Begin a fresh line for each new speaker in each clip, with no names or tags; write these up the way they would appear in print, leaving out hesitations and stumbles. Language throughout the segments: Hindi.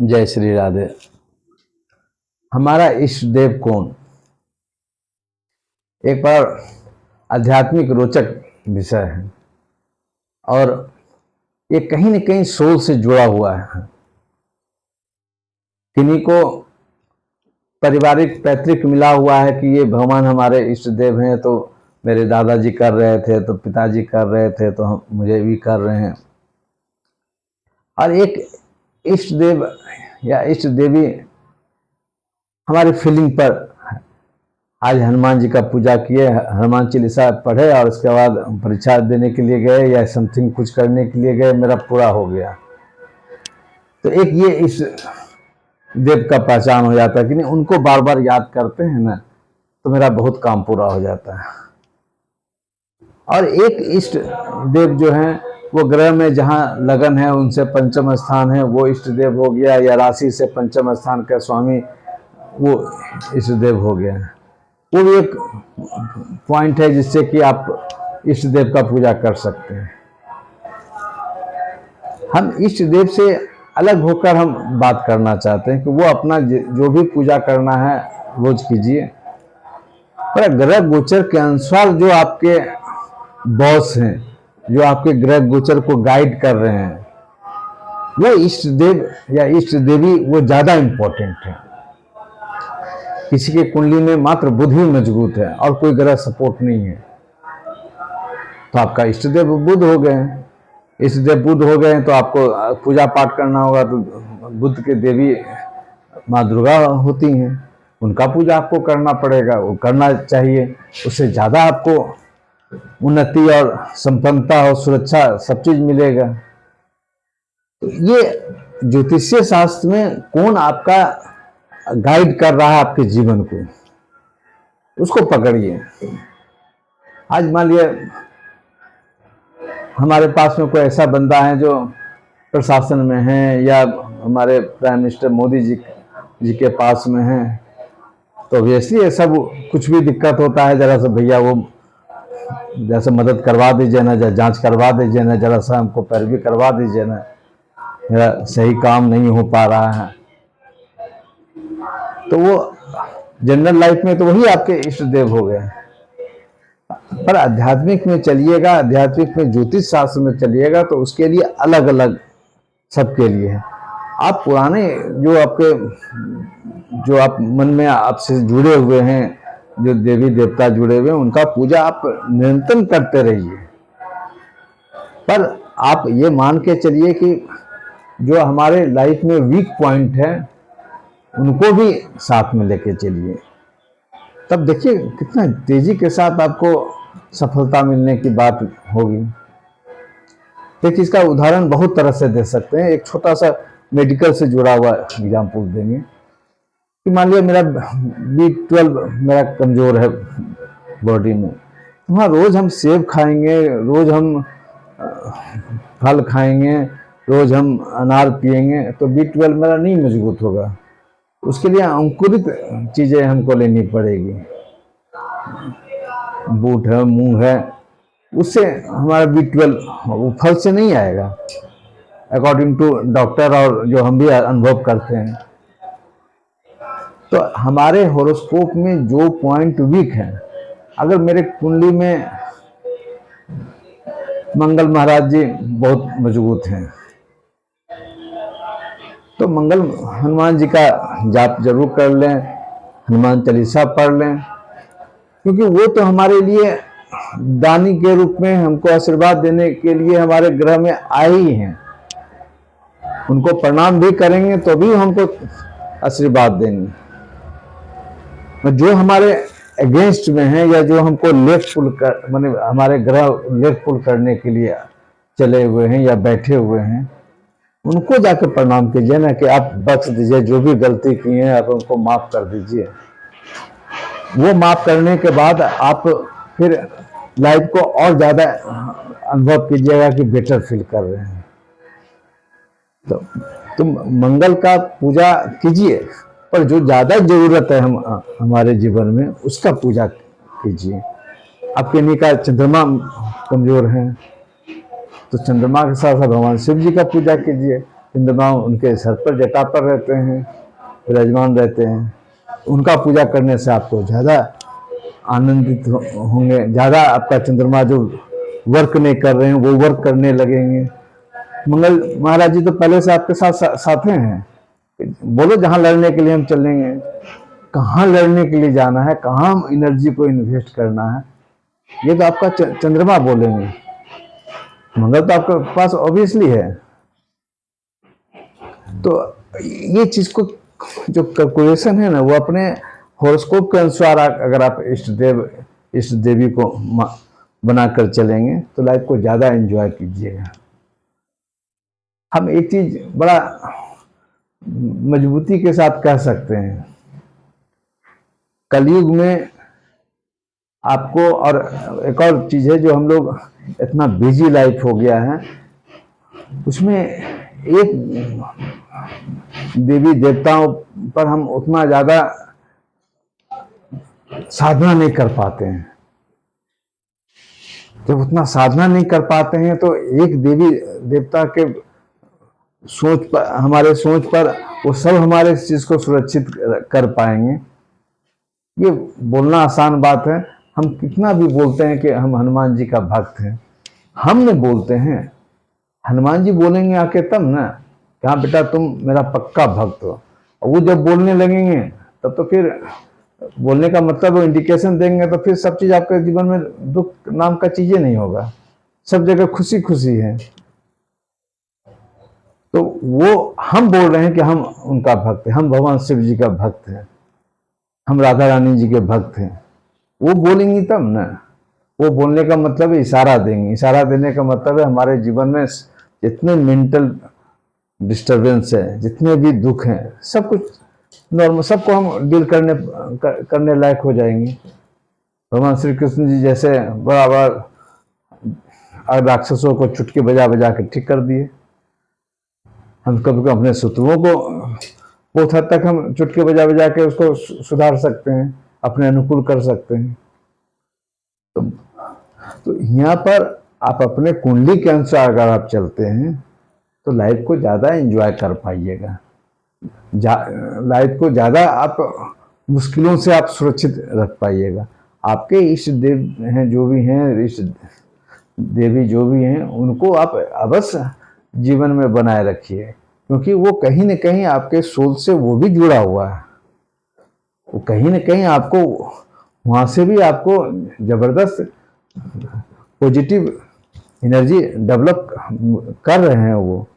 जय श्री राधे। हमारा इष्ट देव कौन, एक बार आध्यात्मिक रोचक विषय है और ये कहीं न कहीं सोल से जुड़ा हुआ है। किन्हीं को पारिवारिक पैतृक मिला हुआ है कि ये भगवान हमारे इष्ट देव हैं, तो मेरे दादाजी कर रहे थे तो पिताजी कर रहे थे तो हम मुझे भी कर रहे हैं। और एक इष्ट देव या इष्ट देवी हमारी फीलिंग पर, आज हनुमान जी का पूजा किए, हनुमान चालीसा पढ़े और उसके बाद परीक्षा देने के लिए गए या समथिंग कुछ करने के लिए गए, मेरा पूरा हो गया। तो एक ये इस देव का पहचान हो जाता है कि नहीं, उनको बार बार याद करते हैं ना तो मेरा बहुत काम पूरा हो जाता है। और एक इष्ट देव जो हैं वो ग्रह में जहाँ लगन है उनसे पंचम स्थान है, वो इष्ट देव हो गया, या राशि से पंचम स्थान का स्वामी वो इष्ट देव हो गया। वो भी एक पॉइंट है जिससे कि आप इष्ट देव का पूजा कर सकते हैं। हम इष्ट देव से अलग होकर हम बात करना चाहते हैं कि वो अपना जो भी पूजा करना है रोज कीजिए, पर ग्रह गोचर के अनुसार जो आपके बॉस हैं, जो आपके ग्रह गोचर को गाइड कर रहे हैं, वो इष्ट देव या इष्ट देवी वो ज्यादा इंपॉर्टेंट है। किसी के कुंडली में मात्र बुध ही मजबूत है और कोई ग्रह सपोर्ट नहीं है, तो आपका इष्ट देव बुध हो गए हैं। इष्ट देव बुध हो गए हैं तो आपको पूजा पाठ करना होगा, तो बुध के देवी माँ दुर्गा होती हैं, उनका पूजा आपको करना पड़ेगा, वो करना चाहिए। उससे ज्यादा आपको उन्नति और संपन्नता और सुरक्षा सब चीज मिलेगा। तो ये ज्योतिषीय शास्त्र में कौन आपका गाइड कर रहा है आपके जीवन को, उसको पकड़िए। आज मान लिया हमारे पास में कोई ऐसा बंदा है जो प्रशासन में है या हमारे प्राइम मिनिस्टर मोदी जी के पास में है, तो ऑब्वियसली ये सब कुछ भी दिक्कत होता है, जरा सा भैया वो जैसे मदद करवा दीजिए ना, जांच करवा दीजिए ना, जरा सा हमको पैरवी करवा दीजिए ना, मेरा सही काम नहीं हो पा रहा है। तो वो जनरल लाइफ में तो वही आपके इष्ट देव हो गए। पर आध्यात्मिक में चलिएगा, आध्यात्मिक में ज्योतिष शास्त्र में चलिएगा तो उसके लिए अलग अलग सबके लिए है। आप पुराने जो आप मन में आपसे जुड़े हुए हैं, जो देवी देवता जुड़े हुए हैं, उनका पूजा आप निरंतर करते रहिए। पर आप ये मान के चलिए कि जो हमारे लाइफ में वीक पॉइंट है उनको भी साथ में लेके चलिए, तब देखिए कितना तेजी के साथ आपको सफलता मिलने की बात होगी। देखिए इसका उदाहरण बहुत तरह से दे सकते हैं। एक छोटा सा मेडिकल से जुड़ा हुआ एग्जाम्पल देंगे कि मान लिया मेरा B12 मेरा कमजोर है बॉडी में, वहाँ रोज हम सेब खाएंगे, रोज हम फल खाएंगे, रोज हम अनार पिएंगे, तो B12 मेरा नहीं मजबूत होगा। उसके लिए अंकुरित चीजें हमको लेनी पड़ेगी। बूट है, मूंग है, उससे हमारा B12 वो फल से नहीं आएगा, अकॉर्डिंग टू डॉक्टर और जो हम भी अनुभव करते हैं। तो हमारे हॉरोस्कोप में जो पॉइंट वीक है, अगर मेरे कुंडली में मंगल महाराज जी बहुत मजबूत हैं तो मंगल हनुमान जी का जाप जरूर कर लें, हनुमान चालीसा पढ़ लें, क्योंकि वो तो हमारे लिए दानी के रूप में हमको आशीर्वाद देने के लिए हमारे ग्रह में आए ही हैं। उनको प्रणाम भी करेंगे तो भी हमको आशीर्वाद देंगे। जो हमारे अगेंस्ट में है या जो हमको लेफ्ट पुल कर, माने हमारे ग्रह लेफ्ट पुल करने के लिए चले हुए हैं या बैठे हुए हैं, उनको जाकर प्रणाम कीजिए ना कि आप बख्श दीजिए, जो भी गलती की है आप उनको माफ कर दीजिए। वो माफ करने के बाद आप फिर लाइफ को और ज्यादा अनुभव कीजिएगा कि बेटर फील कर रहे हैं। तो तुम मंगल का पूजा कीजिए, पर जो ज्यादा जरूरत है हमारे जीवन में उसका पूजा कीजिए। आपके निका चंद्रमा कमजोर है तो चंद्रमा के साथ साथ भगवान शिव जी का पूजा कीजिए। चंद्रमा उनके सर पर जटा पर रहते हैं, विराजमान रहते हैं। उनका पूजा करने से आपको ज़्यादा आनंदित होंगे, ज़्यादा आपका चंद्रमा जो वर्क नहीं कर रहे हैं वो वर्क करने लगेंगे। मंगल महाराज जी तो पहले से आपके साथ साथे हैं। बोलो जहाँ लड़ने के लिए हम चलेंगे, कहाँ लड़ने के लिए जाना है, कहाँ एनर्जी को इन्वेस्ट करना है, ये तो आपका चंद्रमा बोलेंगे। मंगल तो आपके पास ऑब्वियसली है। तो ये चीज को जो कैलकुलेशन है ना, वो अपने हॉरोस्कोप के अनुसार अगर आप इष्ट देवी को बनाकर चलेंगे तो लाइफ को ज्यादा एंजॉय कीजिएगा। हम एक चीज बड़ा मजबूती के साथ कह सकते हैं, कलयुग में आपको, और एक और चीज है जो हम लोग इतना बिजी लाइफ हो गया है, उसमें एक देवी देवताओं पर हम उतना ज्यादा साधना नहीं कर पाते हैं। जब उतना साधना नहीं कर पाते हैं तो एक देवी देवता के सोच पर, हमारे सोच पर वो सब हमारे इस चीज को सुरक्षित कर पाएंगे। ये बोलना आसान बात है, हम कितना भी बोलते हैं कि हम हनुमान जी का भक्त हैं, हम नहीं बोलते हैं, हनुमान जी बोलेंगे आके तब ना कि हाँ बेटा तुम मेरा पक्का भक्त हो। और वो जब बोलने लगेंगे तब तो फिर बोलने का मतलब वो इंडिकेशन देंगे, तो फिर सब चीज आपके जीवन में दुख नाम का चीजें नहीं होगा, सब जगह खुशी खुशी है। तो वो हम बोल रहे हैं कि हम उनका भक्त हैं, हम भगवान शिव जी का भक्त हैं, हम राधा रानी जी के भक्त हैं, वो बोलेंगी तब ना। वो बोलने का मतलब है इशारा देंगे, इशारा देने का मतलब है हमारे जीवन में जितने मेंटल डिस्टरबेंस है, जितने भी दुख हैं, सब कुछ नॉर्मल, सबको हम डील करने लायक हो जाएंगे। भगवान श्री कृष्ण जी जैसे बराबर राक्षसों को चुटकी बजा बजा के ठीक कर दिए, हम कभी कभी अपने शत्रुओं को बहुत हद तक हम चुटकी बजा बजा के उसको सुधार सकते हैं, अपने अनुकूल कर सकते हैं। तो यहाँ पर आप अपने कुंडली के अनुसार अगर आप चलते हैं तो लाइफ को ज़्यादा एंजॉय कर पाइएगा, लाइफ को ज़्यादा आप मुश्किलों से आप सुरक्षित रख पाइएगा। आपके इष्ट देव हैं जो भी हैं, इष्ट देवी जो भी हैं, उनको आप अवश्य जीवन में बनाए रखिए, क्योंकि वो कहीं न कहीं आपके सोल से वो भी जुड़ा हुआ है। वो कहीं न कहीं आपको वहाँ से भी आपको जबरदस्त पॉजिटिव एनर्जी डेवलप कर रहे हैं, वो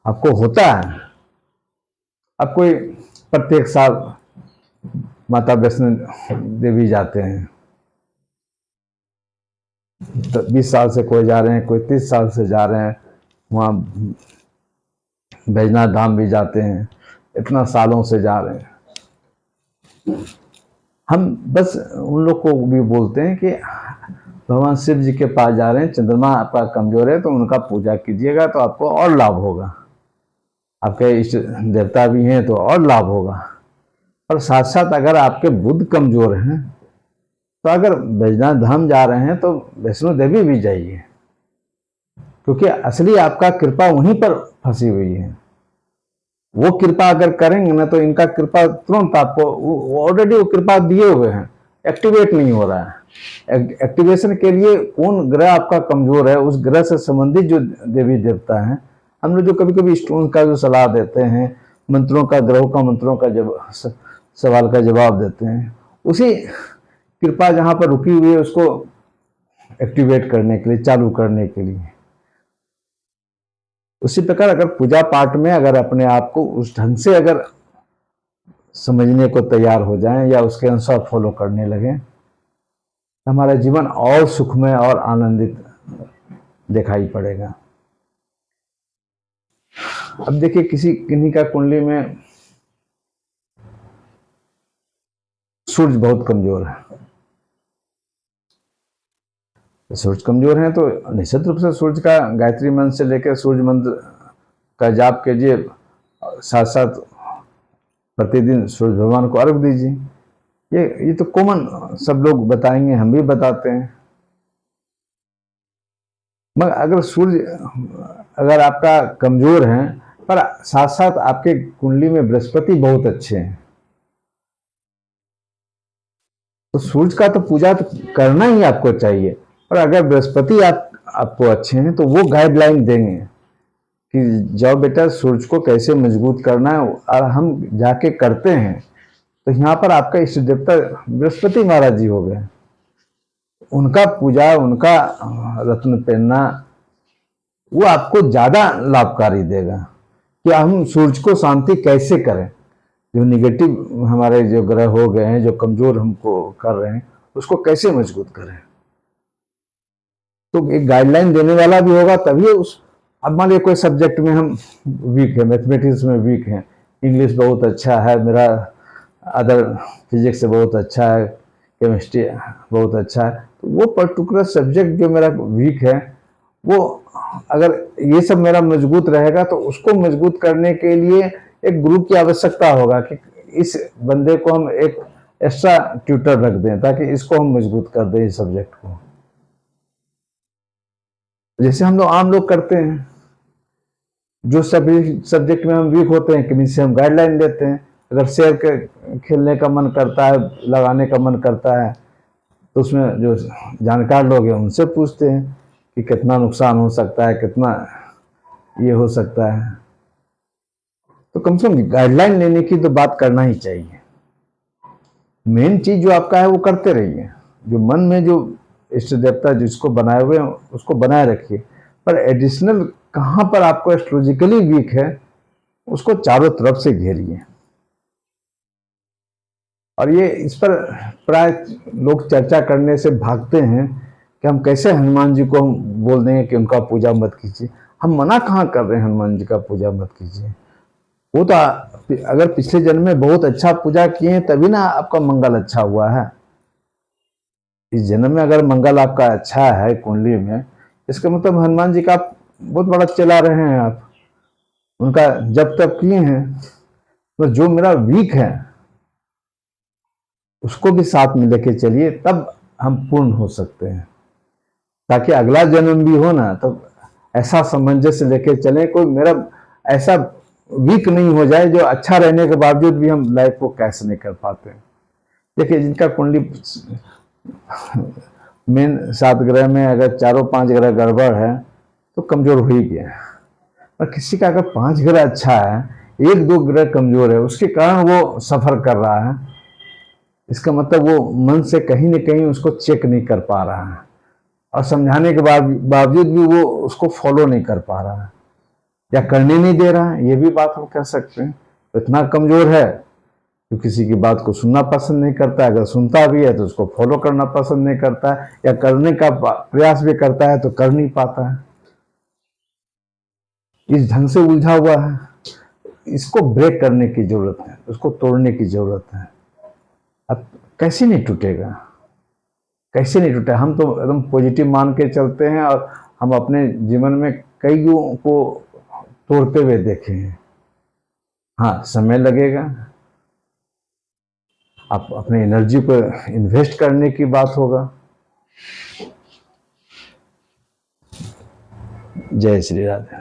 आपको होता है। अब कोई प्रत्येक साल माता वैष्णो देवी जाते हैं, तो 20 साल से कोई जा रहे हैं, कोई 30 साल से जा रहे हैं, वहाँ बैजनाथ धाम भी जाते हैं, इतना सालों से जा रहे हैं। हम बस उन लोग को भी बोलते हैं कि भगवान शिव जी के पास जा रहे हैं, चंद्रमा आपका कमजोर है तो उनका पूजा कीजिएगा तो आपको और लाभ होगा, आपके इष्ट देवता भी हैं तो और लाभ होगा। और साथ साथ अगर आपके बुध कमजोर हैं तो अगर बैजनाथ धाम जा रहे हैं तो वैष्णो देवी भी जाइए, क्योंकि असली आपका कृपा वहीं पर फंसी हुई है। वो कृपा अगर करेंगे ना तो इनका कृपा तुरंत आपको, ऑलरेडी वो कृपा दिए हुए हैं, एक्टिवेट नहीं हो रहा है। एक्टिवेशन के लिए कौन ग्रह आपका कमजोर है, उस ग्रह से संबंधित जो देवी देवता हैं, हम लोग जो कभी कभी स्टोन का जो सलाह देते हैं, मंत्रों का, ग्रहों का मंत्रों का सवाल का जवाब देते हैं, उसी कृपा जहां पर रुकी हुई है उसको एक्टिवेट करने के लिए, चालू करने के लिए। उसी प्रकार अगर पूजा पाठ में अगर अपने आप को उस ढंग से अगर समझने को तैयार हो जाएं या उसके अनुसार फॉलो करने लगें, हमारा जीवन और सुखमय और आनंदित दिखाई पड़ेगा। अब देखिए किन्हीं का कुंडली में सूर्य बहुत कमजोर है, सूर्य कमजोर है तो निश्चित रूप से सूर्य का गायत्री मंत्र से लेकर सूर्य मंत्र का जाप कीजिए, साथ साथ प्रतिदिन सूर्य भगवान को अर्घ दीजिए। ये तो कॉमन सब लोग बताएंगे, हम भी बताते हैं। मगर अगर सूर्य अगर आपका कमजोर है पर साथ साथ आपके कुंडली में बृहस्पति बहुत अच्छे हैं, तो सूरज का तो पूजा तो करना ही आपको चाहिए। पर अगर बृहस्पति आपको अच्छे हैं तो वो गाइडलाइन देंगे कि जाओ बेटा सूरज को कैसे मजबूत करना है, और हम जाके करते हैं। तो यहाँ पर आपका इष्ट देवता बृहस्पति महाराज जी हो गए, उनका पूजा, उनका रत्न पहनना वो आपको ज्यादा लाभकारी देगा कि हम सूरज को शांति कैसे करें, जो निगेटिव हमारे जो ग्रह हो गए हैं, जो कमजोर हमको कर रहे हैं, उसको कैसे मजबूत करें। तो एक गाइडलाइन देने वाला भी होगा तभी उस, अब मान लीजिए कोई सब्जेक्ट में हम वीक है, मैथमेटिक्स में वीक हैं, इंग्लिश बहुत अच्छा है मेरा, अदर फिजिक्स से बहुत अच्छा है, केमिस्ट्री बहुत अच्छा है, तो वो पर्टिकुलर सब्जेक्ट जो मेरा वीक है, वो अगर ये सब मेरा मजबूत रहेगा तो उसको मजबूत करने के लिए एक ग्रुप की आवश्यकता होगा कि इस बंदे को हम एक एक्स्ट्रा ट्यूटर रख दें ताकि इसको हम मजबूत कर दें इस सब्जेक्ट को। जैसे हम लोग आम लोग करते हैं, जो सब्जेक्ट में हम वीक होते हैं किसी से हम गाइडलाइन लेते हैं। अगर शेयर के खेलने का मन करता है, लगाने का मन करता है, तो उसमें जो जानकार लोग हैं उनसे पूछते हैं कि कितना नुकसान हो सकता है, कितना ये हो सकता है। तो कम से कम गाइडलाइन लेने की तो बात करना ही चाहिए। मेन चीज जो आपका है वो करते रहिए, जो मन में जो इष्ट देवता जिसको बनाए हुए हैं उसको बनाए रखिए, पर एडिशनल कहाँ पर आपको एस्ट्रोलॉजिकली वीक है उसको चारों तरफ से घेरिए। और ये इस पर प्राय लोग चर्चा करने से भागते हैं कि हम कैसे हनुमान जी को हम बोल देंगे कि उनका पूजा मत कीजिए। हम मना कहाँ कर रहे हैं हनुमान जी का पूजा मत कीजिए, वो तो अगर पिछले जन्म में बहुत अच्छा पूजा किए हैं तभी ना आपका मंगल अच्छा हुआ है। इस जन्म में अगर मंगल आपका अच्छा है कुंडली में, इसका मतलब हनुमान जी का बहुत बड़ा चला रहे हैं आप, उनका जब तक किए हैं। तो जो मेरा वीक है उसको भी साथ में लेके चलिए, तब हम पूर्ण हो सकते हैं, ताकि अगला जन्म भी हो ना तो ऐसा सामंजस्य लेके चले, कोई मेरा ऐसा वीक नहीं हो जाए जो अच्छा रहने के बावजूद भी हम लाइफ को कैश नहीं कर पाते। देखिए जिनका कुंडली मेन 7 ग्रह में अगर 4-5 ग्रह गड़बड़ है तो कमजोर हो ही गया, और किसी का अगर 5 ग्रह अच्छा है, 1-2 ग्रह कमजोर है, उसके कारण वो सफर कर रहा है, इसका मतलब वो मन से कहीं न कहीं उसको चेक नहीं कर पा रहा है, और समझाने के बावजूद भी वो उसको फॉलो नहीं कर पा रहा है या करने नहीं दे रहा है। ये भी बात हम कह सकते हैं। तो इतना कमजोर है तो किसी की बात को सुनना पसंद नहीं करता, अगर सुनता भी है तो उसको फॉलो करना पसंद नहीं करता है, या करने का प्रयास भी करता है तो कर नहीं पाता है, इस ढंग से उलझा हुआ है। इसको ब्रेक करने की जरूरत है, उसको तोड़ने की जरूरत है। अब कैसे नहीं टूटेगा, कैसे नहीं टूटा। हम तो एकदम पॉजिटिव मान के चलते हैं, और हम अपने जीवन में कईयों को तोड़ते हुए देखे हैं। हाँ समय लगेगा, आप अपने एनर्जी को इन्वेस्ट करने की बात होगा। जय श्री राधे।